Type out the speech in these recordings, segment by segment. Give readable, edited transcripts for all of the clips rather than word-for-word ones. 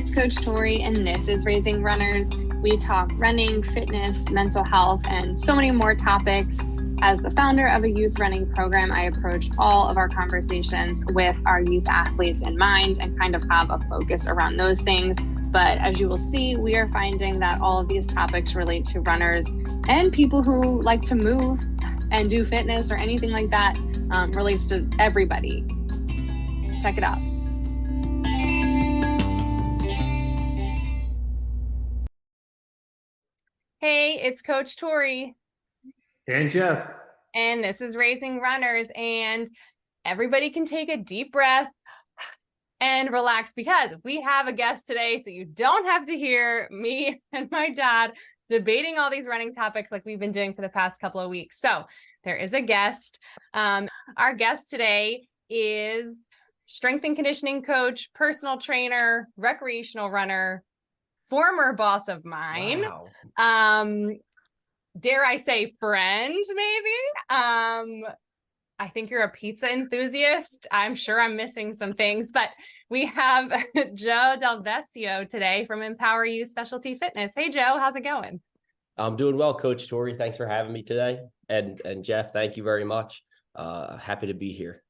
it's Coach Tori, and this is Raising Runners. We talk running, fitness, mental health, and so many more topics. As the founder of a youth running program, I approach all of our conversations with our youth athletes in mind and kind of have a focus around those things. But as you will see, we are finding that all of these topics relate to runners and people who like to move and do fitness or anything like that. Relates to everybody. Check it out. Hey, it's Coach Tori. And Jeff. And this is Raising Runners. And everybody can take a deep breath and relax because we have a guest today. So you don't have to hear me and my dad debating all these running topics like we've been doing for the past couple of weeks. So there is a guest. Our guest today is strength and conditioning coach, personal trainer, recreational runner, former boss of mine. Wow. Dare I say friend, maybe? I think you're a pizza enthusiast. I'm sure I'm missing some things, but we have Joe Delviscio today from EmpowerU Specialty Fitness. Hey, Joe, how's it going? I'm doing well, Coach Tori. Thanks for having me today. And Jeff, thank you very much. Happy to be here.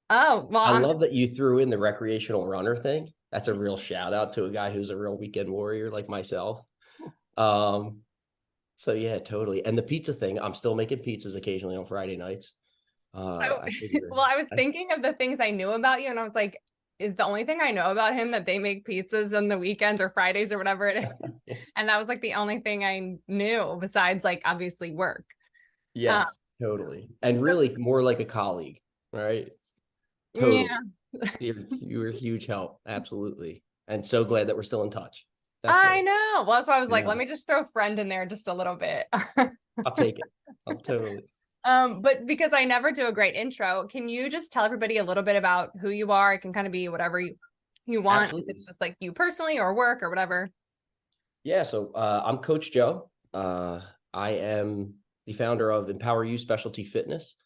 Oh, well, I love that you threw in the recreational runner thing. That's a real shout out to a guy who's a real weekend warrior like myself. So yeah, totally. And the pizza thing, I'm still making pizzas occasionally on Friday nights. I was thinking of the things I knew about you, and I was like, is the only thing I know about him that they make pizzas on the weekends or Fridays or whatever it is? And that was like the only thing I knew besides like obviously work. Yes, totally. And really more like a colleague, right? Totally. Yeah. You were a huge help. Absolutely. And so glad that we're still in touch. Definitely. I know. Well, that's why I was like, let me just throw friend in there just a little bit. I'll take it. I'll totally. But because I never do a great intro, can you just tell everybody a little bit about who you are? It can kind of be whatever you want. Absolutely. If it's just like you personally or work or whatever. Yeah. So I'm Coach Joe. I am the founder of EmpowerU Specialty Fitness.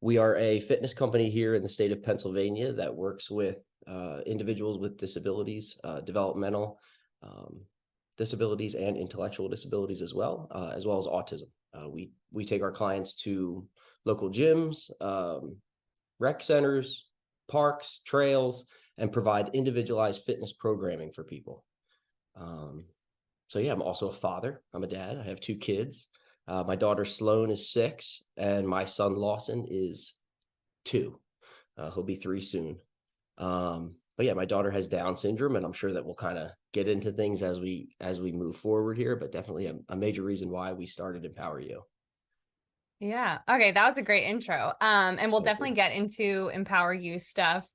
We are a fitness company here in the state of Pennsylvania that works with individuals with disabilities, developmental disabilities and intellectual disabilities as well as autism. We take our clients to local gyms, rec centers, parks, trails, and provide individualized fitness programming for people. So yeah, I'm also a father. I'm a dad. I have 2 kids. My daughter Sloan is 6, and my son Lawson is 2. He'll be 3 soon. But yeah, my daughter has Down syndrome, and I'm sure that we'll kind of get into things as we move forward here, but definitely a major reason why we started EmpowerU. Yeah. Okay. That was a great intro. And we'll definitely get into EmpowerU stuff.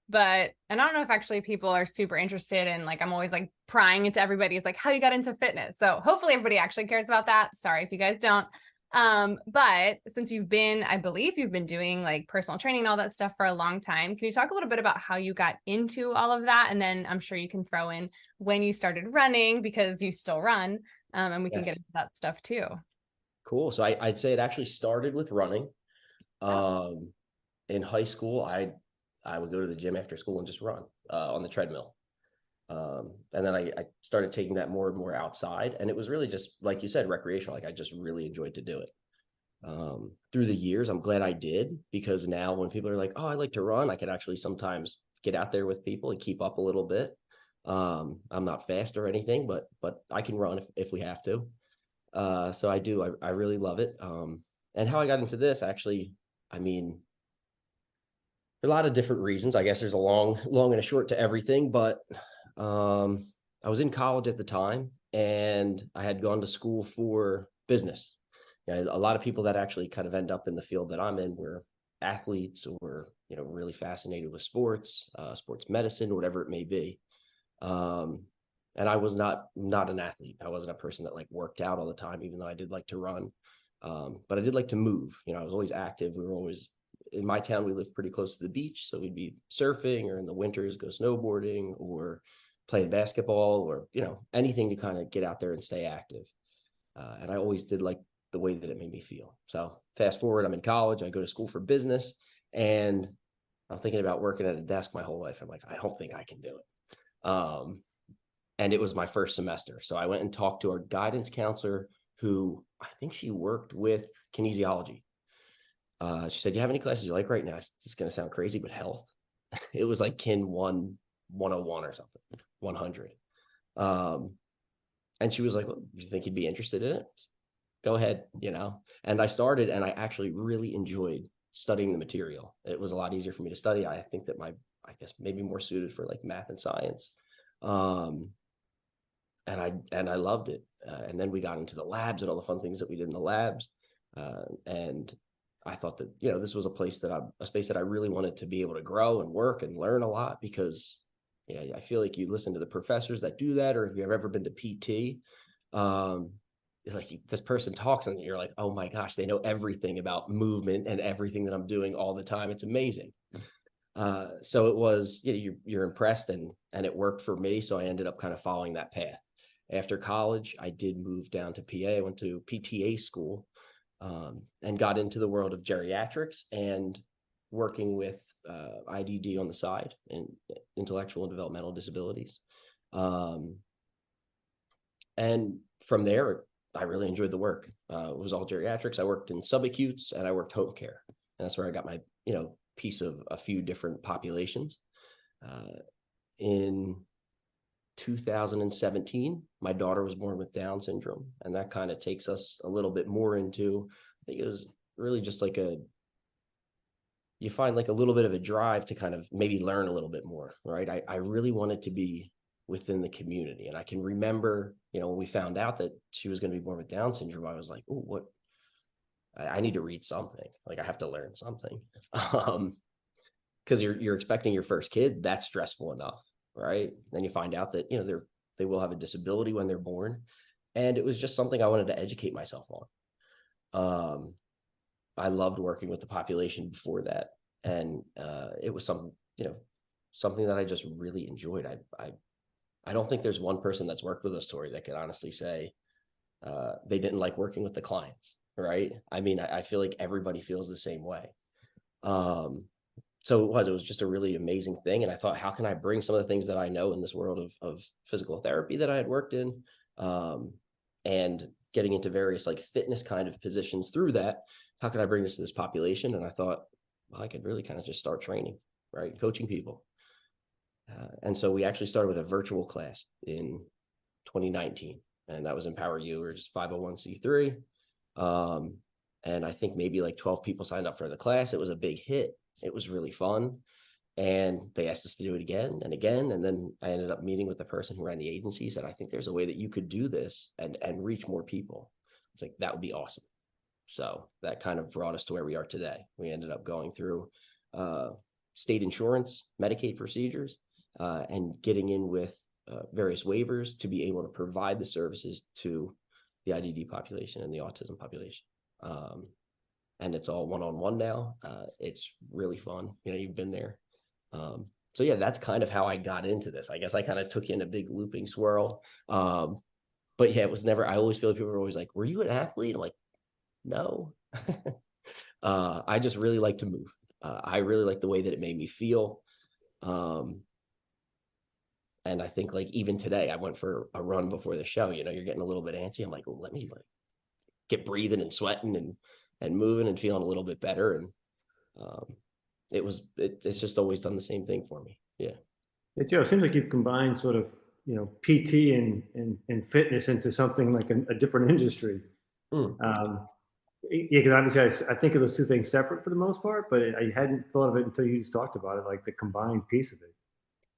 But I don't know if actually people are super interested in, like, I'm always like prying into everybody's like how you got into fitness. So hopefully everybody actually cares about that. Sorry if you guys don't. But since I believe you've been doing like personal training and all that stuff for a long time, can you talk a little bit about how you got into all of that? And then I'm sure you can throw in when you started running, because you still run, and we can get into that stuff too. Cool. So I'd say it actually started with running. In high school, I would go to the gym after school and just run on the treadmill. And then I started taking that more and more outside, and it was really just, like you said, recreational. Like I just really enjoyed to do it. Through the years, I'm glad I did, because now when people are like, oh, I like to run, I can actually sometimes get out there with people and keep up a little bit. I'm not fast or anything, but I can run if we have to. So I do, I really love it. And how I got into this, actually, I mean, a lot of different reasons. I guess there's a long and a short to everything, but I was in college at the time, and I had gone to school for business. You know, a lot of people that actually kind of end up in the field that I'm in were athletes or, you know, really fascinated with sports, sports medicine, whatever it may be. And I was not an athlete. I wasn't a person that like worked out all the time, even though I did like to run. But I did like to move. You know, I was always active. We were always, in my town, we lived pretty close to the beach. So we'd be surfing, or in the winters go snowboarding or playing basketball, or, you know, anything to kind of get out there and stay active. And I always did like the way that it made me feel. So fast forward, I'm in college. I go to school for business, and I'm thinking about working at a desk my whole life. I'm like, I don't think I can do it. and it was my first semester. So I went and talked to our guidance counselor, who I think she worked with kinesiology. She said, "You have any classes you like right now?" This is going to sound crazy, but health. It was like Kin 101 or something, 100. And she was like, "Well, do you think you'd be interested in it? Go ahead, And I started, and I actually really enjoyed studying the material. It was a lot easier for me to study. I think that I guess maybe more suited for like math and science. And I loved it. And then we got into the labs and all the fun things that we did in the labs. And I thought that, this was a space that I really wanted to be able to grow and work and learn a lot, because, I feel like you listen to the professors that do that, or if you've ever been to PT, it's like this person talks and you're like, oh my gosh, they know everything about movement and everything that I'm doing all the time. It's amazing. So it was, you're impressed, and it worked for me. So I ended up kind of following that path. After college, I did move down to PA. I went to PTA school, and got into the world of geriatrics and working with IDD on the side, and intellectual and developmental disabilities. And from there, I really enjoyed the work. It was all geriatrics. I worked in subacutes, and I worked home care. And that's where I got my, piece of a few different populations. In 2017, my daughter was born with Down syndrome, and that kind of takes us a little bit more into, I think it was really just like you find like a little bit of a drive to kind of maybe learn a little bit more, right? I really wanted to be within the community. And I can remember, when we found out that she was going to be born with Down syndrome, I was like, oh, what? I need to read something. Like, I have to learn something. Because you're expecting your first kid, that's stressful enough, right? Then you find out that, they will have a disability when they're born. And it was just something I wanted to educate myself on. I loved working with the population before that. And it was something that I just really enjoyed. I don't think there's one person that's worked with us, Tori, that could honestly say they didn't like working with the clients, right? I mean, I feel like everybody feels the same way. So it was just a really amazing thing. And I thought, how can I bring some of the things that I know in this world of physical therapy that I had worked in, and getting into various like fitness kind of positions through that, how can I bring this to this population? And I thought, well, I could really kind of just start training, right? Coaching people. And so we actually started with a virtual class in 2019, and that was EmpowerU, or just 501c3. And I think maybe like 12 people signed up for the class. It was a big hit. It was really fun. And they asked us to do it again and again. And then I ended up meeting with the person who ran the agency, said, I think there's a way that you could do this and reach more people. It's like, that would be awesome. So that kind of brought us to where we are today. We ended up going through state insurance, Medicaid procedures, and getting in with various waivers to be able to provide the services to the IDD population and the autism population. And it's all one-on-one now. It's really fun. You've been there. So yeah, that's kind of how I got into this. I guess I kind of took you in a big looping swirl. But yeah, it was never, I always feel like people are always like, were you an athlete? I'm like, no. I just really like to move. I really like the way that it made me feel. And I think like even today, I went for a run before the show. You're getting a little bit antsy. I'm like, well, let me like get breathing and sweating and moving and feeling a little bit better. And it's just always done the same thing for me. Yeah. Hey, Joe, it seems like you've combined sort of, PT and fitness into something like a different industry. Yeah, because obviously I think of those two things separate for the most part, but I hadn't thought of it until you just talked about it, like the combined piece of it.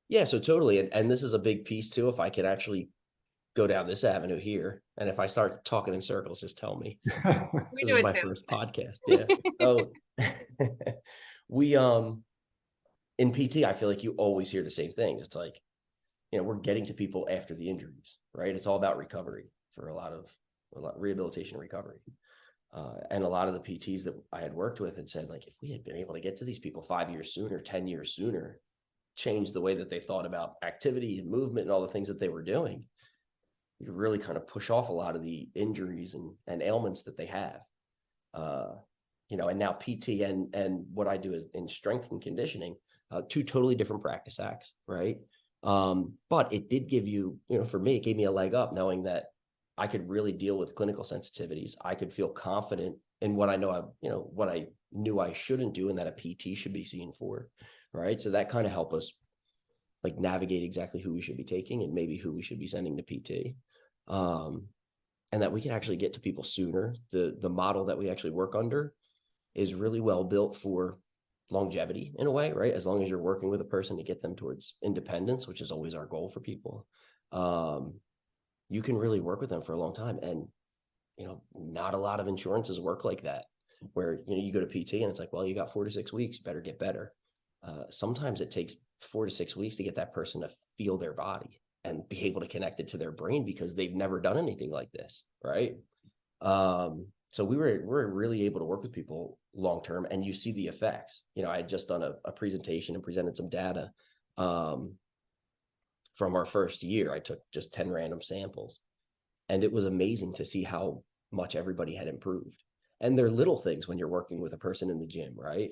Yeah, so totally. And this is a big piece too. If I could actually go down this avenue here, and if I start talking in circles, just tell me. We This do is it my too. first podcast. Yeah. So we in PT, I feel like you always hear the same things. It's like, we're getting to people after the injuries, right? It's all about recovery for a lot of rehabilitation and recovery. And a lot of the PTs that I had worked with had said, like, if we had been able to get to these people 5 years sooner, 10 years sooner, change the way that they thought about activity and movement and all the things that they were doing, you really kind of push off a lot of the injuries and ailments that they have. And now PT and what I do is in strength and conditioning, two totally different practice acts, right? But it did give you, for me, it gave me a leg up knowing that I could really deal with clinical sensitivities. I could feel confident in what I know, what I knew I shouldn't do and that a PT should be seen for. Right. So that kind of helped us like navigate exactly who we should be taking and maybe who we should be sending to PT. And that we can actually get to people sooner. The model that we actually work under is really well built for longevity in a way, right? As long as you're working with a person to get them towards independence, which is always our goal for people, you can really work with them for a long time. And, not a lot of insurances work like that, where, you go to PT and it's like, well, you got 4 to 6 weeks, you better get better. Sometimes it takes 4 to 6 weeks to get that person to feel their body and be able to connect it to their brain because they've never done anything like this, right? So we're really able to work with people long term, and you see the effects. I had just done a presentation and presented some data from our first year. I took just 10 random samples, and it was amazing to see how much everybody had improved. And they're little things when you're working with a person in the gym, right?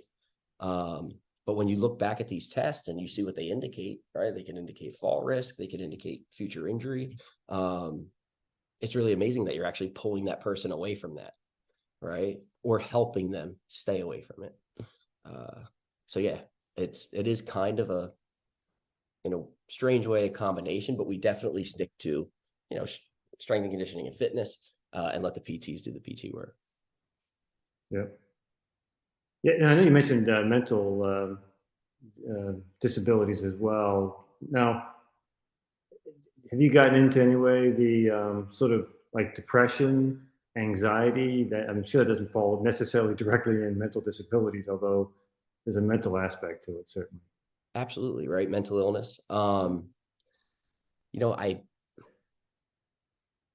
But when you look back at these tests and you see what they indicate, right? They can indicate fall risk, they can indicate future injury. It's really amazing that you're actually pulling that person away from that, right? Or helping them stay away from it. So yeah, it is kind of a, in a strange way, a combination, but we definitely stick to, strength and conditioning and fitness, and let the PTs do the PT work. Yeah. Yeah, and I know you mentioned mental disabilities as well. Now, have you gotten into any way the sort of like depression, anxiety? That I'm sure it doesn't fall necessarily directly in mental disabilities, although there's a mental aspect to it, certainly. Absolutely, right? Mental illness.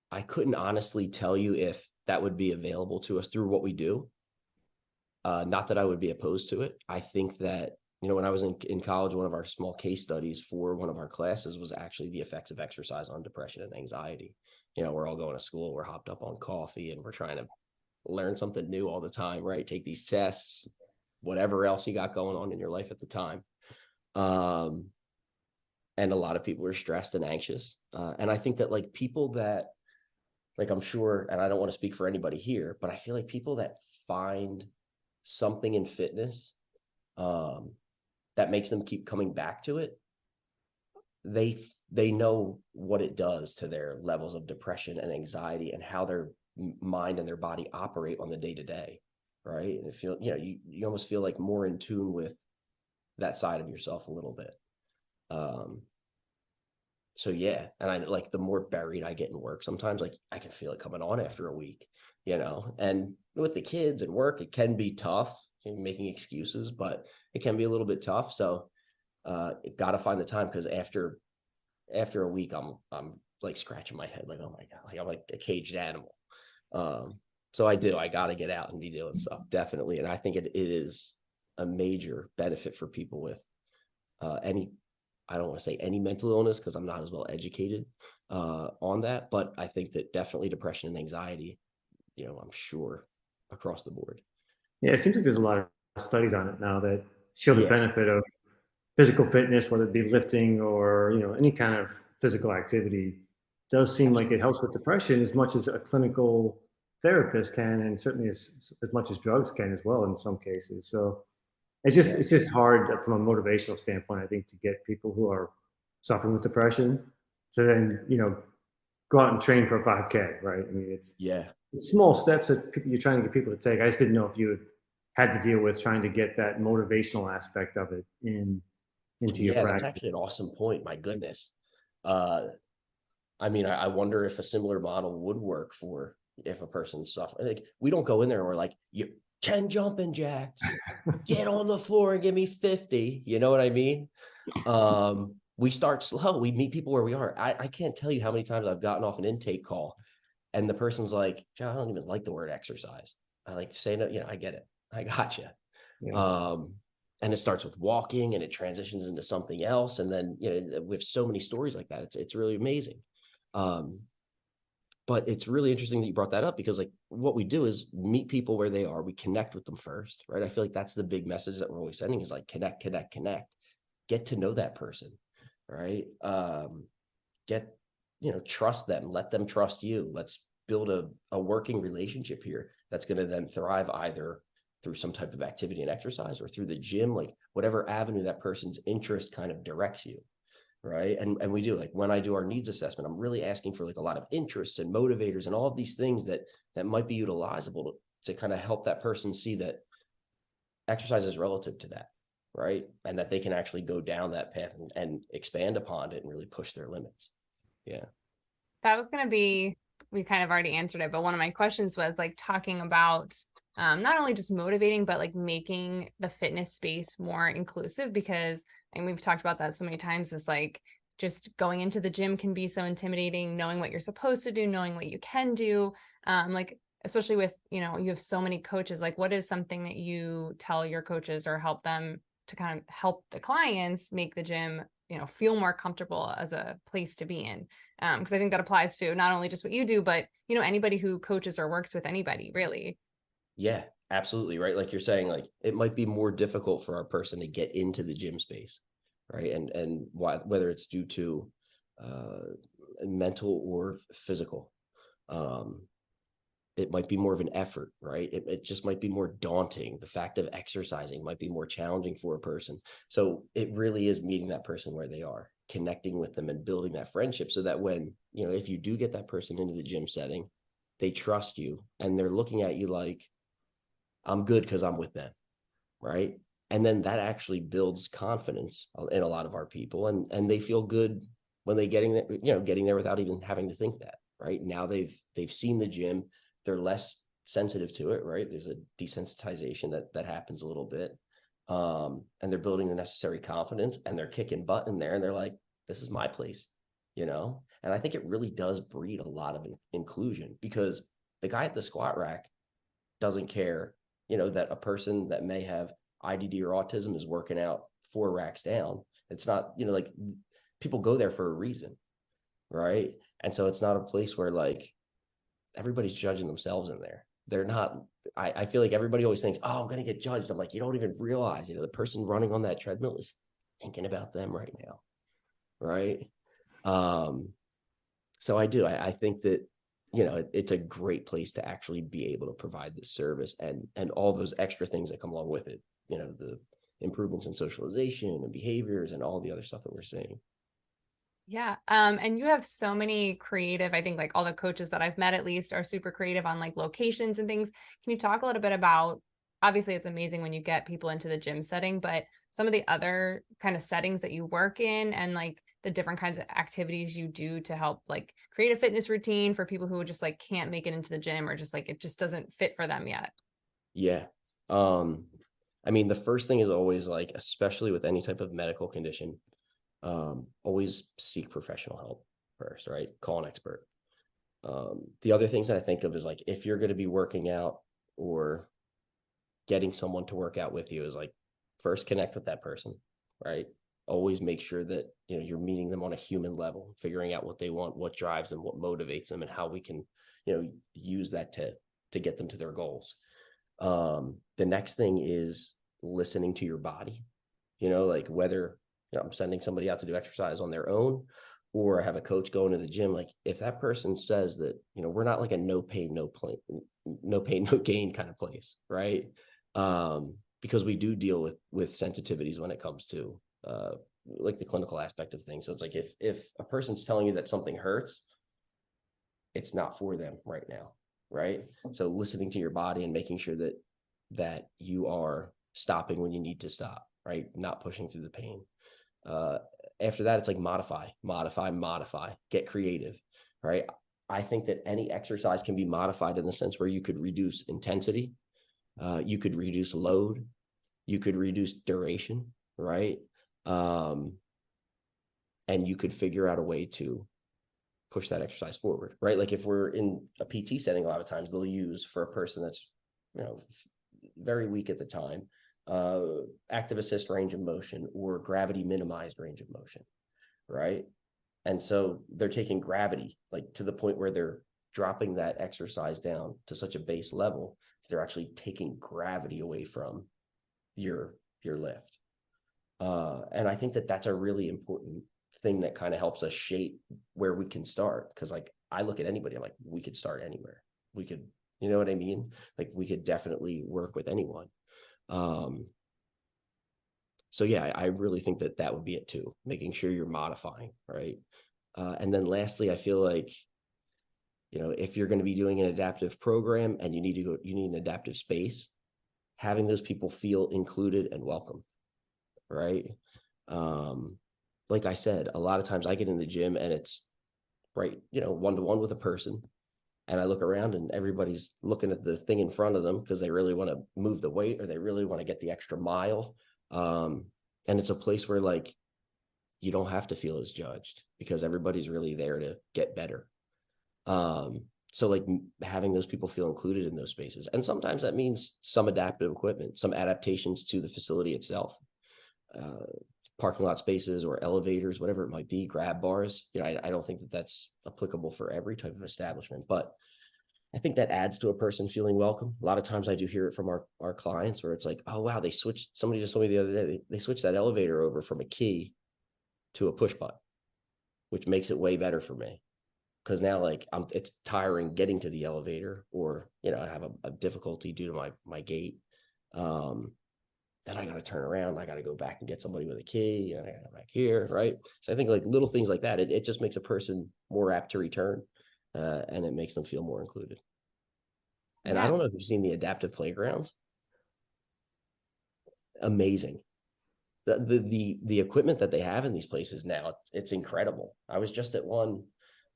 I couldn't honestly tell you if that would be available to us through what we do. Not that I would be opposed to it. I think that, when I was in college, one of our small case studies for one of our classes was actually the effects of exercise on depression and anxiety. We're all going to school, we're hopped up on coffee, and we're trying to learn something new all the time, right? Take these tests, whatever else you got going on in your life at the time. And a lot of people are stressed and anxious. And I think that like people that, like, I'm sure, and I don't want to speak for anybody here, but I feel like people that find something in fitness that makes them keep coming back to it, they know what it does to their levels of depression and anxiety and how their mind and their body operate on the day to day, right? And you almost feel like more in tune with that side of yourself a little bit. So yeah, and I like the more buried I get in work, sometimes like I can feel it coming on after a week, and with the kids and work, it can be tough making excuses, but it can be a little bit tough. So got to find the time, because after a week, I'm like scratching my head, like, oh my God, like I'm like a caged animal. So I got to get out and be doing stuff, definitely. And I think it is a major benefit for people with I don't want to say any mental illness, because I'm not as well educated on that, but I think that definitely depression and anxiety, I'm sure across the board. Yeah, it seems like there's a lot of studies on it now that show the Yeah. benefit of physical fitness, whether it be lifting or any kind of physical activity. Does seem like it helps with depression as much as a clinical therapist can, and certainly as much as drugs can as well in some cases. So it's just hard from a motivational standpoint, I think, to get people who are suffering with depression to then go out and train for a 5K, right? I mean, it's small steps that you're trying to get people to take. I just didn't know if you had to deal with trying to get that motivational aspect of it into your practice. That's actually an awesome point. My goodness. I mean, I wonder if a similar model would work for if a person's suffering. Like, we don't go in there and we're like, you 10 jumping jacks, get on the floor and give me 50. You know what I mean? We start slow. We meet people where we are. I can't tell you how many times I've gotten off an intake call and the person's like, John, I don't even like the word exercise. I like to say, no, I get it. I got you. Yeah. And it starts with walking and it transitions into something else. And then, we have so many stories like that. It's really amazing. But it's really interesting that you brought that up, because like what we do is meet people where they are. We connect with them first, right? I feel like that's the big message that we're always sending is like connect, get to know that person. right? Get, trust them, let them trust you. Let's build a working relationship here that's going to then thrive either through some type of activity and exercise or through the gym, like whatever avenue that person's interest kind of directs you. Right. And we do, like when I do our needs assessment, I'm really asking for like a lot of interests and motivators and all of these things that might be utilizable to kind of help that person see that exercise is relative to that. Right. And that they can actually go down that path and expand upon it and really push their limits. Yeah. That was going to be, we kind of already answered it, but one of my questions was like talking about not only just motivating, but like making the fitness space more inclusive, because, and we've talked about that so many times, is like just going into the gym can be so intimidating, knowing what you're supposed to do, knowing what you can do. Like, especially with, you have so many coaches, like what is something that you tell your coaches or help them to kind of help the clients make the gym, feel more comfortable as a place to be in? Because I think that applies to not only just what you do, but, anybody who coaches or works with anybody, really. Yeah, absolutely. Right. Like you're saying, like it might be more difficult for our person to get into the gym space. Right. And why, whether it's due to mental or physical, um, it might be more of an effort, right? It just might be more daunting. The fact of exercising might be more challenging for a person. So it really is meeting that person where they are, connecting with them and building that friendship so that when, if you do get that person into the gym setting, they trust you and they're looking at you like, I'm good because I'm with them, right? And then that actually builds confidence in a lot of our people, and they feel good when they getting there without even having to think that, right? Now they've seen the gym, they're less sensitive to it, right? There's a desensitization that happens a little bit, and they're building the necessary confidence, and they're kicking butt in there, and they're like, this is my place, And I think it really does breed a lot of inclusion, because the guy at the squat rack doesn't care, that a person that may have IDD or autism is working out 4 racks down. It's not, like people go there for a reason, right? And so it's not a place where like everybody's judging themselves in there. They're not. I feel like everybody always thinks, oh, I'm going to get judged. I'm like, you don't even realize, the person running on that treadmill is thinking about them right now, right? So I do. I think that it's a great place to actually be able to provide this service and all those extra things that come along with it. The improvements in socialization and behaviors and all the other stuff that we're seeing. Yeah. And you have so many creative, I think like all the coaches that I've met at least are super creative on like locations and things. Can you talk a little bit about, obviously it's amazing when you get people into the gym setting, but some of the other kind of settings that you work in and like the different kinds of activities you do to help like create a fitness routine for people who just like can't make it into the gym or just like it just doesn't fit for them yet? Yeah. I mean, the first thing is always like, especially with any type of medical condition, always seek professional help first, right? Call an expert. The other things that I think of is like, if you're going to be working out or getting someone to work out with you, is like, first connect with that person, right? Always make sure that, you're meeting them on a human level, figuring out what they want, what drives them, what motivates them, and how we can, use that to get them to their goals. The next thing is listening to your body, like whether, I'm sending somebody out to do exercise on their own, or I have a coach going to the gym. Like if that person says that, we're not like a no pain, no gain kind of place, right? Because we do deal with sensitivities when it comes to like the clinical aspect of things. So it's like if a person's telling you that something hurts, it's not for them right now, right? So listening to your body and making sure that you are stopping when you need to stop, right? Not pushing through the pain. After that, it's like modify, get creative, right? I think that any exercise can be modified in the sense where you could reduce intensity, you could reduce load, you could reduce duration, right? And you could figure out a way to push that exercise forward, right? Like if we're in a PT setting, a lot of times they'll use, for a person that's, very weak at the time, active assist range of motion or gravity minimized range of motion, right? And so they're taking gravity like to the point where they're dropping that exercise down to such a base level, they're actually taking gravity away from your lift. And I think that that's a really important thing that kind of helps us shape where we can start. Cause like, I look at anybody, I'm like, we could start anywhere. We could, you know what I mean? Like we could definitely work with anyone. So yeah, I really think that that would be it too, making sure you're modifying, right? And then lastly, I feel like, you know, if you're going to be doing an adaptive program and you need an adaptive space, having those people feel included and welcome, right? Like I said, a lot of times I get in the gym and it's right, you know, one-to-one with a person, and I look around and everybody's looking at the thing in front of them because they really want to move the weight or they really want to get the extra mile. And it's a place where like you don't have to feel as judged because everybody's really there to get better. So like having those people feel included in those spaces. And sometimes that means some adaptive equipment, some adaptations to the facility itself, parking lot spaces or elevators, whatever it might be, grab bars. You know, I don't think that that's applicable for every type of establishment, but I think that adds to a person feeling welcome. A lot of times I do hear it from our clients where it's like, oh, wow, somebody just told me the other day, they switched that elevator over from a key to a push button, which makes it way better for me. Because now like it's tiring getting to the elevator, or, you know, I have a difficulty due to my gait. Then I got to turn around. I got to go back and get somebody with a key, and I got to go back here. Right. So I think like little things like that, it just makes a person more apt to return, and it makes them feel more included. And I don't know if you've seen the adaptive playgrounds. Amazing. The equipment that they have in these places now, it's incredible. I was just at one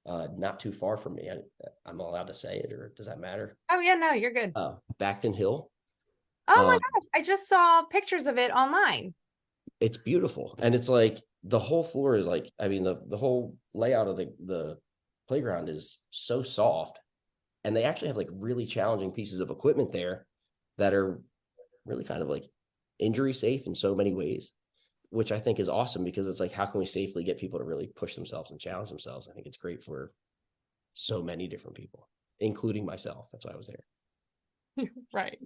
not too far from me. I'm allowed to say it, or does that matter? Oh yeah, no, you're good. Backton Hill. Oh my gosh, I just saw pictures of it online. It's beautiful. And it's like the whole floor is like, I mean, the whole layout of the playground is so soft. And they actually have like really challenging pieces of equipment there that are really kind of like injury safe in so many ways, which I think is awesome, because it's like, how can we safely get people to really push themselves and challenge themselves? I think it's great for so many different people, including myself. That's why I was there. Right.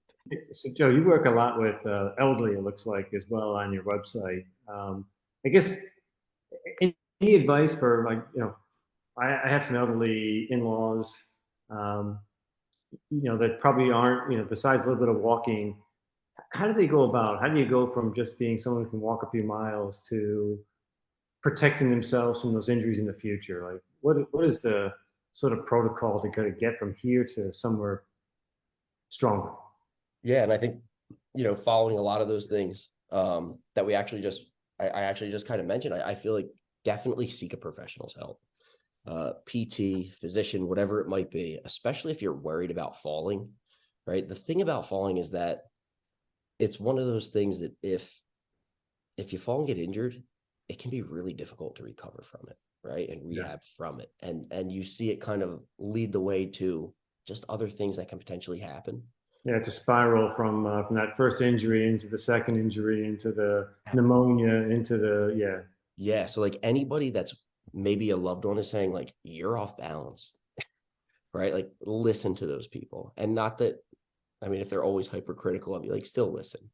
So Joe, you work a lot with elderly, it looks like, as well on your website. I guess any advice for, like, you know, I have some elderly in-laws, you know, that probably aren't, you know, besides a little bit of walking, how do they go about? How do you go from just being someone who can walk a few miles to protecting themselves from those injuries in the future? Like, what is the sort of protocol to kind of get from here to somewhere stronger? Yeah. And I think, you know, following a lot of those things that I actually just kind of mentioned, I feel like definitely seek a professional's help. PT, physician, whatever it might be, especially if you're worried about falling, right? The thing about falling is that it's one of those things that if you fall and get injured, it can be really difficult to recover from it, right? And rehab from it. And you see it kind of lead the way to just other things that can potentially happen. Yeah, it's a spiral from that first injury into the second injury, into the pneumonia, into the Yeah. So like anybody that's maybe a loved one is saying like, you're off balance, right? Like listen to those people. And not that, I mean, if they're always hypercritical of you, like still listen.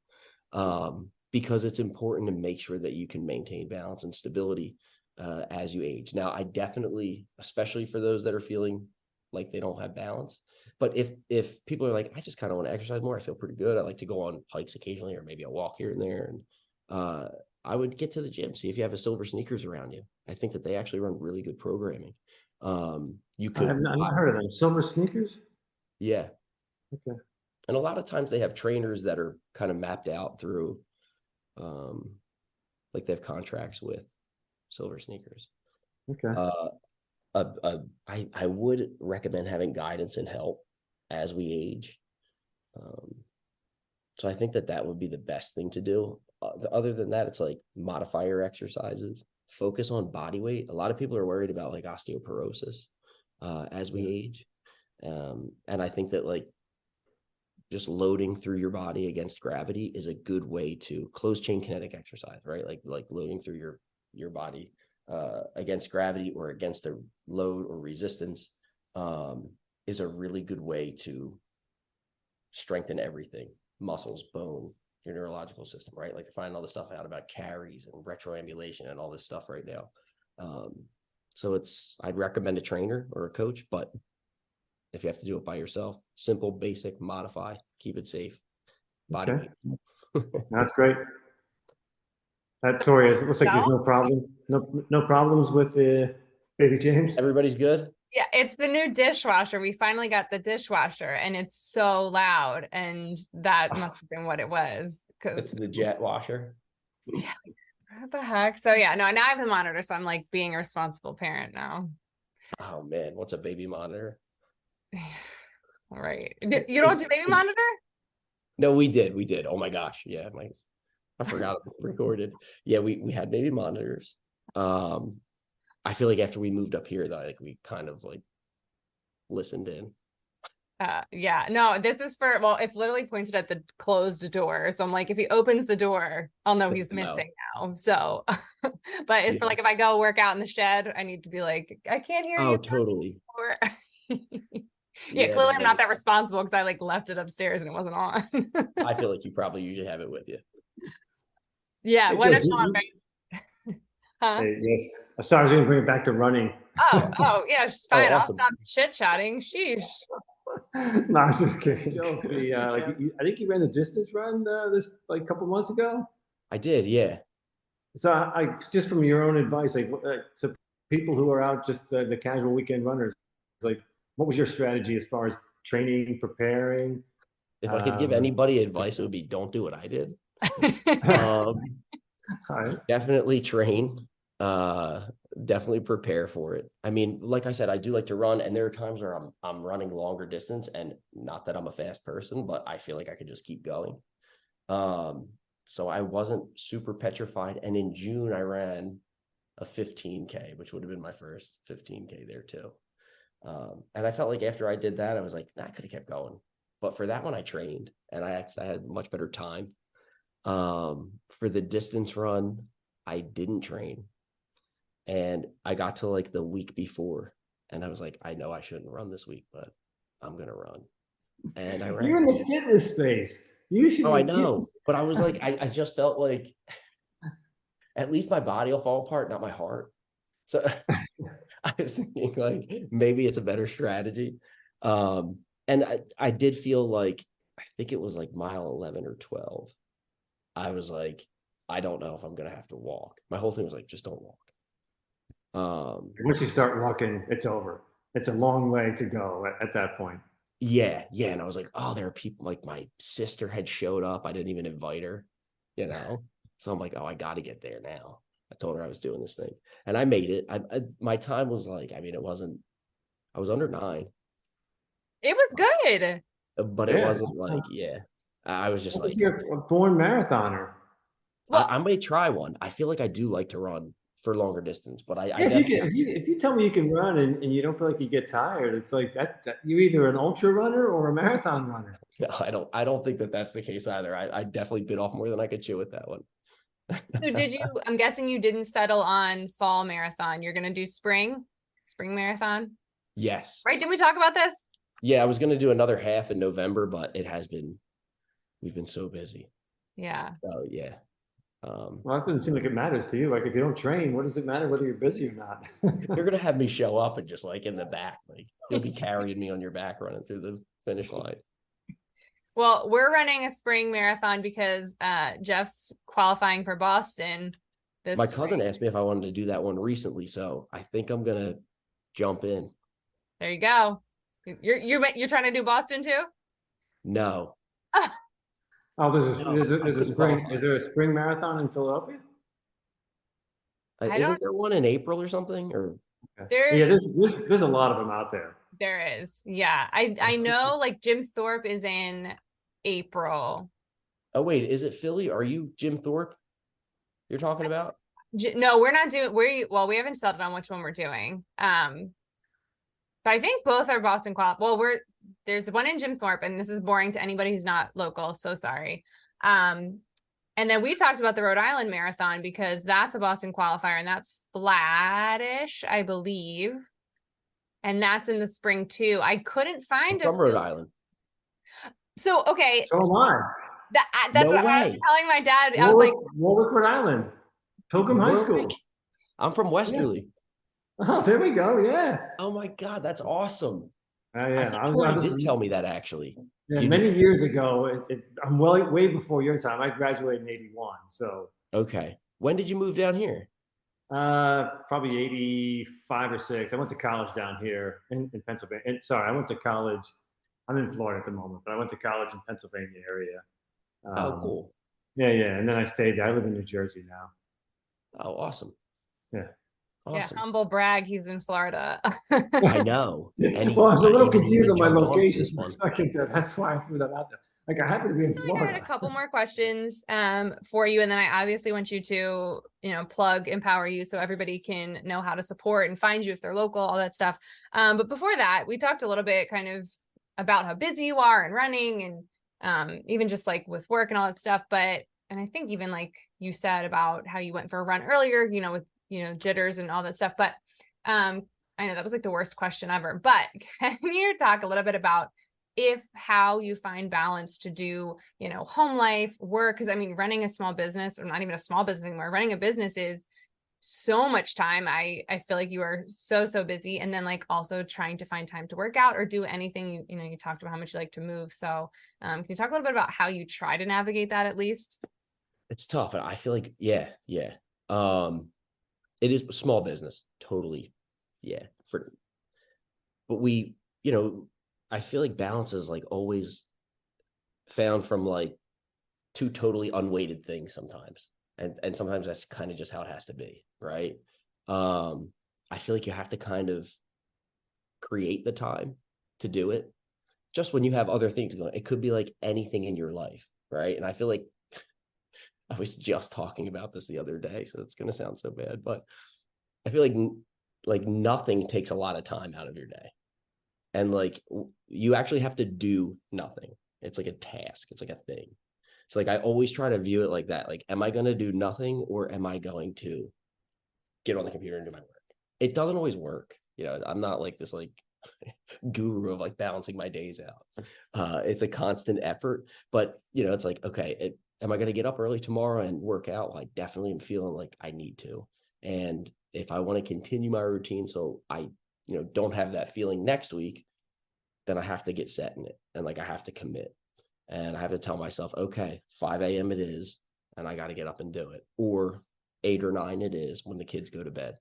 Because it's important to make sure that you can maintain balance and stability as you age. Now, I definitely, especially for those that are feeling like they don't have balance, but if people are like, I just kind of want to exercise more, I feel pretty good, I like to go on hikes occasionally, or maybe a walk here and there, and I would get to the gym, see if you have a Silver Sneakers around you. I think that they actually run really good programming. You could, I've not heard of them. Silver Sneakers? yeah. Okay. And a lot of times they have trainers that are kind of mapped out through, like they have contracts with Silver Sneakers. Okay. I would recommend having guidance and help as we age. So I think that would be the best thing to do. Other than that, it's like modify your exercises, focus on body weight. A lot of people are worried about like osteoporosis as we age. And I think that like just loading through your body against gravity is a good way to close chain kinetic exercise, right? Like loading through your body against gravity or against a load or resistance is a really good way to strengthen everything, muscles, bone, your neurological system, right? Like to find all the stuff out about carries and retroambulation and all this stuff right now. So I'd recommend a trainer or a coach, but if you have to do it by yourself, simple, basic, modify, keep it safe. Body Okay. weight. That's great. Tori, it looks like there's No? no problem, no problems with the baby James. Everybody's good? Yeah, it's the new dishwasher. We finally got the dishwasher and it's so loud. And that must have been what it was. It's the jet washer. Yeah, what the heck? So yeah, no, now I have the monitor, so I'm like being a responsible parent now. Oh man, what's a baby monitor? All right. You don't do baby monitor? No, we did. Oh my gosh. Yeah, I forgot it was recorded. Yeah, we had baby monitors. I feel like after we moved up here, though, like we kind of like listened in. Yeah, no, this is for, well, it's literally pointed at the closed door. So I'm like, if he opens the door, I'll know he's missing now. So, but if like if I go work out in the shed, I need to be like, I can't hear you. Oh, totally. Yeah, clearly I'm not that responsible because I like left it upstairs and it wasn't on. I feel like you probably usually have it with you. Yeah, Hey, when Jess, it's on, huh? Hey, yes. Sorry, I was going to bring it back to running. Oh, yeah, she's fine. awesome. I'll stop chit-chatting. Sheesh. No, I was just kidding. Joe, I think you ran the distance run this like a couple months ago. I did, yeah. So I just from your own advice, like so people who are out just the casual weekend runners, like what was your strategy as far as training, preparing? If I could give anybody advice, it would be don't do what I did. Definitely train. Definitely prepare for it. I mean, like I said, I do like to run, and there are times where I'm running longer distance, and not that I'm a fast person, but I feel like I could just keep going. So I wasn't super petrified. And in June, I ran a 15K, which would have been my first 15K there too. And I felt like after I did that, I was like, I could have kept going. But for that one, I trained, and I had much better time. For the distance run, I didn't train. And I got to like the week before, and I was like, I know I shouldn't run this week, but I'm going to run. And I ran. You're in the fitness space. You should. Oh, I know. But I was like, I just felt like at least my body will fall apart, not my heart. So I was thinking like maybe it's a better strategy. And I did feel like, I think it was like mile 11 or 12. I was like, I don't know if I'm going to have to walk. My whole thing was like, just don't walk. Once you start walking, it's over. It's a long way to go at that point. Yeah. And I was like, oh, there are people, like my sister had showed up. I didn't even invite her, So I'm like, oh, I got to get there now. I told her I was doing this thing, and I made it. My time was like, I mean, I was under 9. It was good. But it wasn't like, I was just like, you're a born marathoner. Well, I may try one. I feel like I do like to run for longer distance, but if you tell me you can run and you don't feel like you get tired, it's like that you're either an ultra runner or a marathon runner. No, I don't think that's the case either. I definitely bit off more than I could chew with that one. So I'm guessing you didn't settle on fall marathon. You're going to do spring marathon? Yes. Right. Didn't we talk about this? Yeah, I was going to do another half in November, but we've been so busy. Yeah. Oh yeah. Well, that doesn't seem like it matters to you. Like if you don't train, what does it matter whether you're busy or not? You're going to have me show up and just like in the back, like you'll be carrying me on your back running through the finish line. Well, we're running a spring marathon because Jeff's qualifying for Boston this My spring. cousin asked me if I wanted to do that one recently, so I think I'm gonna jump in. There you go. You're trying to do Boston too? No. Oh, there's a spring. Is there a spring marathon in Philadelphia? Isn't there one in April or something? Or there's a lot of them out there. There is. Yeah. I know like Jim Thorpe is in April. Oh, wait, is it Philly? Are you Jim Thorpe you're talking about? No, we're not doing, we haven't settled on which one we're doing. But I think both are Boston qual. Well, there's one in Jim Thorpe, and this is boring to anybody who's not local. So sorry. And then we talked about the Rhode Island Marathon because that's a Boston qualifier, and that's flattish, I believe. And that's in the spring too. I couldn't find from Rhode Island. So, okay. So am I. That's what I was telling my dad. I was like, Warwick, Rhode Island, Pilgrim High School. I'm from Yeah. Westerly. Oh, there we go. Yeah. Oh my God, that's awesome. I Yeah. think I Tori was did tell me that actually. yeah, You did? many years ago. I'm way before your time. I graduated in '81. So Okay. When did you move down here? probably 85 or 6. I went to college down here in Pennsylvania. And, sorry, I went to college. I'm in Florida at the moment, but I went to college in Pennsylvania area. Oh, Um, cool. yeah. And then I stayed there. I live in New Jersey now. Oh, awesome. Yeah. Yeah, Awesome. humble brag, he's in Florida. I know. And Well, I was a little he didn't confused even on my jump on for location this for a one. second there. That's why I threw that out there. Like, I happen to be in feel like I had a Florida. couple more questions for you, and then I obviously want you to, plug EmpowerU so everybody can know how to support and find you if they're local, all that stuff. But before that, we talked a little bit kind of about how busy you are and running and even just like with work and all that stuff. And I think even like you said about how you went for a run earlier, with, jitters and all that stuff. But I know that was like the worst question ever, but can you talk a little bit about how you find balance to do, home life, work? Because I mean, running a small business, or not even a small business anymore, running a business is so much time. I feel like you are so busy, and then like also trying to find time to work out or do anything. You talked about how much you like to move. So can you talk a little bit about how you try to navigate that at least? It's tough. And I feel like, yeah. It is small business. Totally. Yeah. But I feel like balance is like always found from like two totally unweighted things sometimes. And sometimes that's kind of just how it has to be, right? I feel like you have to kind of create the time to do it just when you have other things going. It could be like anything in your life, right? And I feel like I was just talking about this the other day, so it's going to sound so bad, but I feel like nothing takes a lot of time out of your day. And like you actually have to do nothing. It's like a task. It's like a thing. It's like I always try to view it like that. Like, am I going to do nothing, or am I going to get on the computer and do my work? It doesn't always work. I'm not like this like guru of like balancing my days out. It's a constant effort, but it's like, okay, am I going to get up early tomorrow and work out? Well, I definitely am feeling like I need to. And if I want to continue my routine, so I, don't have that feeling next week, then I have to get set in it. And like, I have to commit, and I have to tell myself, okay, 5 a.m. it is, and I got to get up and do it, or 8 or 9 it is when the kids go to bed.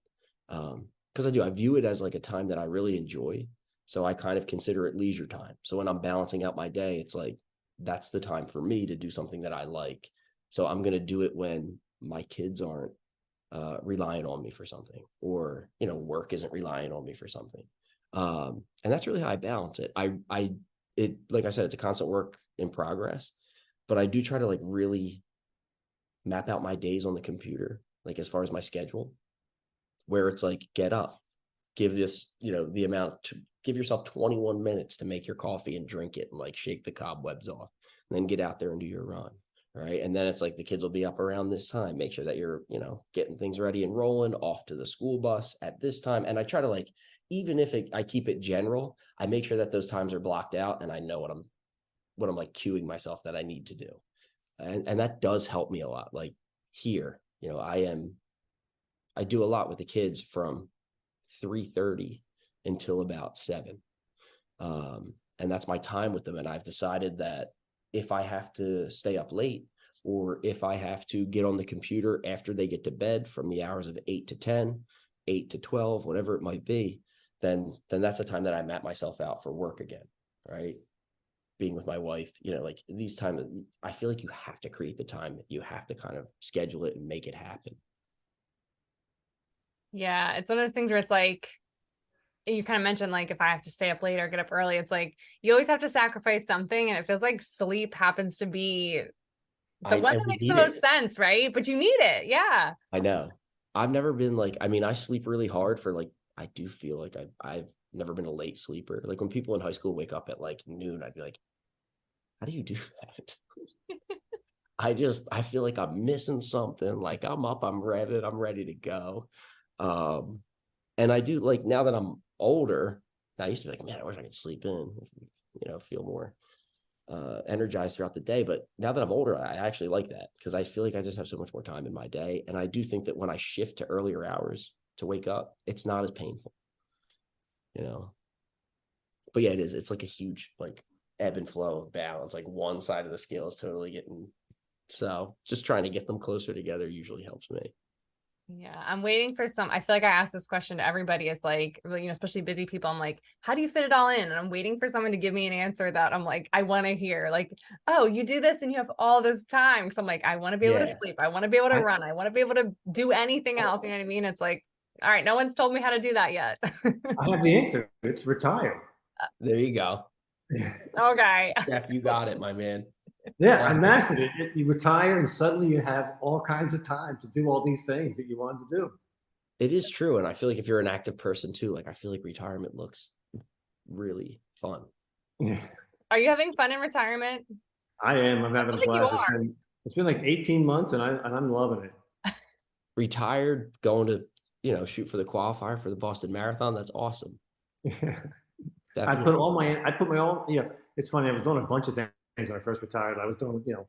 Because I view it as like a time that I really enjoy. So I kind of consider it leisure time. So when I'm balancing out my day, it's like, that's the time for me to do something that I like. So I'm going to do it when my kids aren't relying on me for something, or, work isn't relying on me for something. And that's really how I balance it. It, like I said, it's a constant work in progress, but I do try to like really map out my days on the computer, like as far as my schedule, where it's like, get up, give this, the amount to give yourself 21 minutes to make your coffee and drink it and like shake the cobwebs off, and then get out there and do your run. Right. And then it's like the kids will be up around this time. Make sure that you're, getting things ready and rolling off to the school bus at this time. And I try to like, even if I keep it general, I make sure that those times are blocked out, and I know what I'm like cueing myself that I need to do. And that does help me a lot. Like here, I do a lot with the kids from 3:30 until about 7. And that's my time with them. And I've decided that if I have to stay up late, or if I have to get on the computer after they get to bed from the hours of 8 to 10, 8 to 12, whatever it might be, then that's the time that I map myself out for work again, right? Being with my wife, like these times, I feel like you have to create the time. You have to kind of schedule it and make it happen. Yeah, it's one of those things where it's like, you kind of mentioned like, if I have to stay up late or get up early, it's like you always have to sacrifice something, and it feels like sleep happens to be the one And that we makes the need most it. sense, right? But you need it. Yeah. I know. I've never been like, I mean, I sleep really hard for like, I do feel like I've never been a late sleeper. Like when people in high school wake up at like noon, I'd be like, how do you do that? I feel like I'm missing something. Like I'm up, I'm ready to go. Um, and I do, like, now that I'm older, I used to be like, man, I wish I could sleep in, feel more. energized throughout the day. But now that I'm older, I actually like that because I feel like I just have so much more time in my day. And I do think that when I shift to earlier hours to wake up, it's not as painful, you know. But yeah, it is. It's like a huge like ebb and flow of balance. Like one side of the scale is totally getting, so just trying to get them closer together usually helps me. Yeah, I'm waiting for some. I feel like I ask this question to everybody is like, you know, especially busy people. I'm like, how do you fit it all in? And I'm waiting for someone to give me an answer that I'm like, I want to hear. Like, oh, you do this and you have all this time. Because I'm like, I want to be able to Yeah. sleep. I want to be able to run. I want to be able to do anything else. You know what I mean? It's like, all right, no one's told me how to do that yet. I have the answer. It's retire. There you go. Okay. Jeff, you got it, my man. Yeah, I mastered it. You retire and suddenly you have all kinds of time to do all these things that you wanted to do. It is true. And I feel like if you're an active person too, like I feel like retirement looks really fun. Yeah, Are you having fun in retirement? I am. I'm having a I feel like you blast. are. It's been like 18 months and I'm loving it. Retired, going to, you know, shoot for the qualifier for the Boston Marathon. That's awesome. Yeah. Definitely. I put my own, you know, it's funny. I was doing a bunch of things when I first retired. I was doing, you know,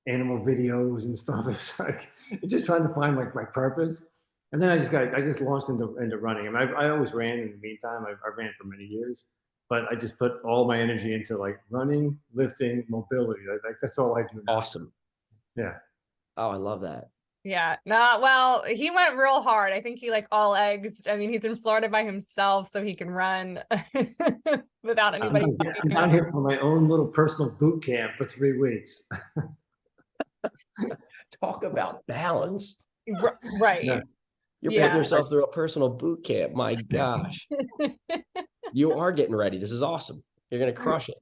animal videos and stuff. It's like, it's just trying to find like my purpose. And then I just launched into running. I mean, I always ran in the meantime. I ran for many years, but I just put all my energy into like running, lifting, mobility. Like that's all I do now. Awesome. Yeah. Oh, I love that. Yeah, no, well, he went real hard. I think he like all eggs. I mean, he's in Florida by himself, so he can run without anybody. I'm down here for my own little personal boot camp for 3 weeks. Talk about balance. Right. Yeah. You're putting yourself through a personal boot camp. My gosh. You are getting ready. This is awesome. You're going to crush it.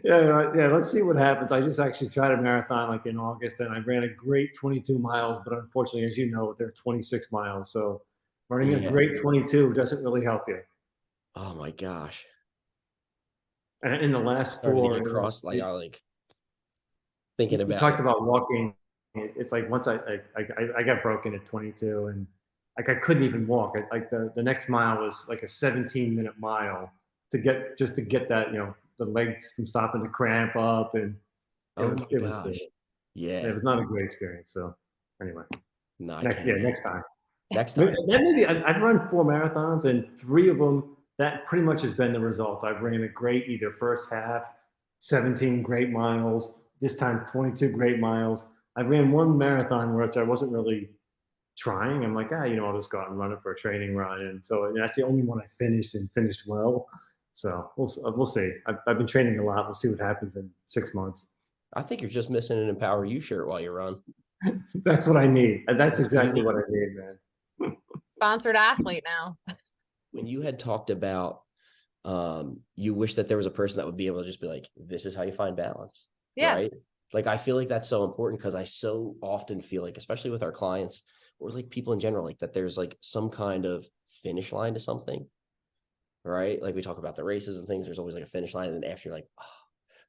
Yeah. Let's see what happens. I just actually tried a marathon like in August, and I ran a great 22 miles. But unfortunately, as you know, they're 26 miles. So running a great 22 doesn't really help you. Oh my gosh. And in the last Starting to four, get across, like I like thinking we about talked it. about walking. It's like once I got broken at 22, and like I couldn't even walk. Like the next mile was like a 17-minute mile to get that, you know, the legs from stopping to cramp up, and Oh my gosh. it Yeah. was not a great experience. So anyway, No, I next can't. next time. Next time. Maybe I've run 4 marathons, and 3 of them that pretty much has been the result. I've ran a great either first half, 17 great miles. This time 22 great miles. I ran one marathon which I wasn't really trying. I'm like, you know, I'll just go out and run it for a training run. And so that's the only one I finished and finished well. So we'll see. I've been training a lot. We'll see what happens in 6 months. I think you're just missing an EmpowerU shirt while you run. That's what I need. That's exactly what I need, man. Sponsored athlete now. When you had talked about you wish that there was a person that would be able to just be like, this is how you find balance. Yeah. Right. Like, I feel like that's so important because I so often feel like, especially with our clients or like people in general, like that there's like some kind of finish line to something. Right. Like we talk about the races and things, there's always like a finish line. And then after you're like, oh.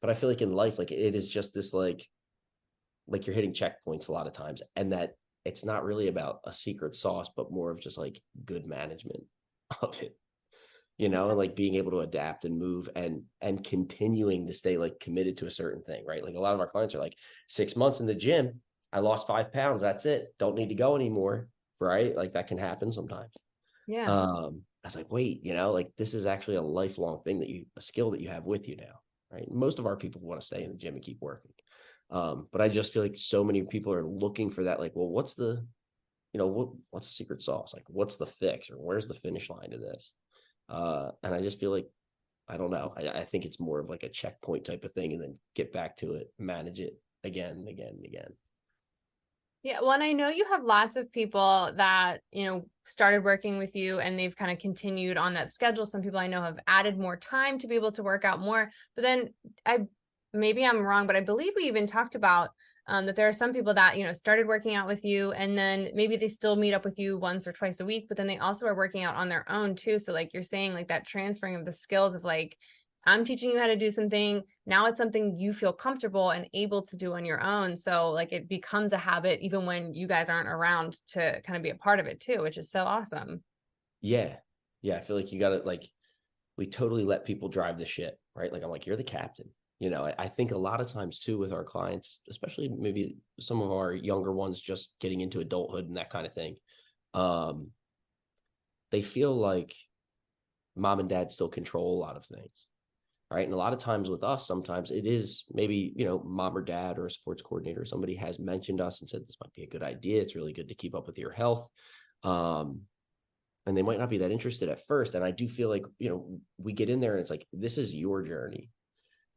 But I feel like in life, like it is just this like you're hitting checkpoints a lot of times, and that it's not really about a secret sauce, but more of just like good management of it, you know, and like being able to adapt and move and continuing to stay like committed to a certain thing, right? Like a lot of our clients are like 6 months in the gym, I lost 5 pounds, that's it, don't need to go anymore, right? Like that can happen sometimes. Yeah. I was like, wait, you know, like this is actually a lifelong thing a skill that you have with you now, right? Most of our people want to stay in the gym and keep working. But I just feel like so many people are looking for that, like, well, what's the, you know, what's the secret sauce? Like, what's the fix or where's the finish line to this? And I just feel like, I don't know. I think it's more of like a checkpoint type of thing and then get back to it, manage it again and again and again. Yeah, well, and I know you have lots of people that, you know, started working with you and they've kind of continued on that schedule. Some people I know have added more time to be able to work out more. But then maybe I'm wrong, but I believe we even talked about that there are some people that, you know, started working out with you and then maybe they still meet up with you once or twice a week, but then they also are working out on their own too. So like you're saying, like that transferring of the skills of like, I'm teaching you how to do something. Now it's something you feel comfortable and able to do on your own. So like it becomes a habit even when you guys aren't around to kind of be a part of it too, which is so awesome. Yeah. Yeah. I feel like you got to like, we totally let people drive the ship, right? Like, I'm like, you're the captain, I think a lot of times too with our clients, especially maybe some of our younger ones just getting into adulthood and that kind of thing, they feel like mom and dad still control a lot of things, right? And a lot of times with us, sometimes it is maybe, mom or dad or a sports coordinator, somebody has mentioned us and said, this might be a good idea. It's really good to keep up with your health. And they might not be that interested at first. And I do feel like, we get in there and it's like, this is your journey,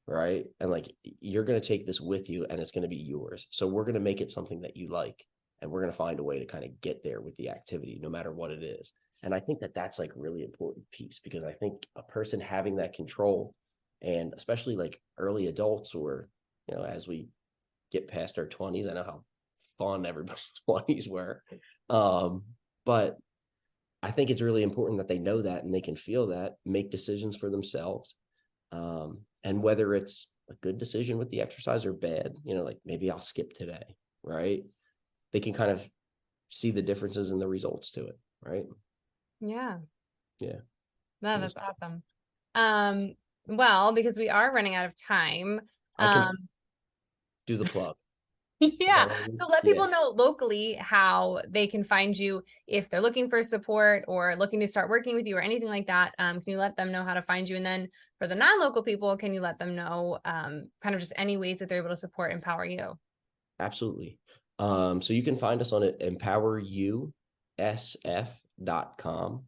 right? And like, you're going to take this with you and it's going to be yours. So we're going to make it something that you like. And we're going to find a way to kind of get there with the activity, no matter what it is. And I think that that's like really important piece, because I think a person having that control, and especially like early adults, or, as we get past our 20s, I know how fun everybody's 20s were. But I think it's really important that they know that and they can feel that, make decisions for themselves. And whether it's a good decision with the exercise or bad, like maybe I'll skip today, right? They can kind of see the differences in the results to it, right? Yeah. Yeah. No, that's awesome. Well, because we are running out of time. I can do the plug. Yeah. So let people know locally how they can find you if they're looking for support or looking to start working with you or anything like that. Can you let them know how to find you? And then for the non-local people, can you let them know kind of just any ways that they're able to support EmpowerU? Absolutely. So you can find us on EmpowerUSF.com.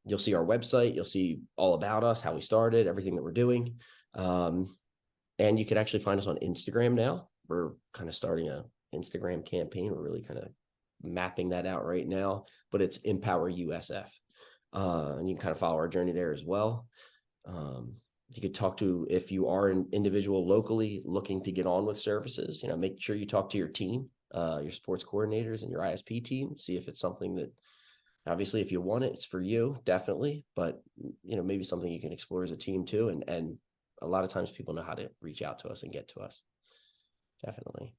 You'll see our website. You'll see all about us, how we started, everything that we're doing. And you can actually find us on Instagram now. We're kind of starting a Instagram campaign. We're really kind of mapping that out right now, but it's EmpowerU SF. And you can kind of follow our journey there as well. You could talk to, if you are an individual locally looking to get on with services, make sure you talk to your team, your sports coordinators and your ISP team, see if it's something that, obviously, if you want it, it's for you, definitely. But, maybe something you can explore as a team too. And a lot of times people know how to reach out to us and get to us. Definitely.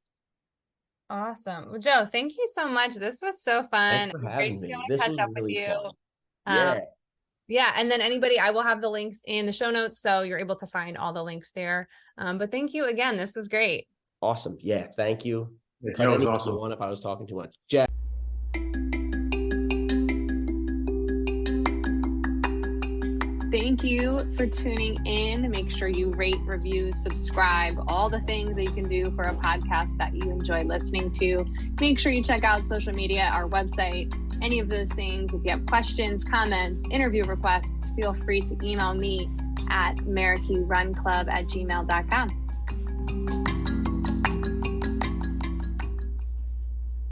Awesome. Well, Joe, thank you so much. This was so fun. Thanks for It was having great me. to This catch was up with really you. fun. Yeah. Yeah. And then I will have the links in the show notes, so you're able to find all the links there. But thank you again. This was great. Awesome. Yeah. Thank you. It's always awesome. If I was talking too much. Jack. Thank you for tuning in. Make sure you rate, review, subscribe, all the things that you can do for a podcast that you enjoy listening to. Make sure you check out social media, our website, any of those things. If you have questions, comments, interview requests, feel free to email me at marickyrunclub@gmail.com.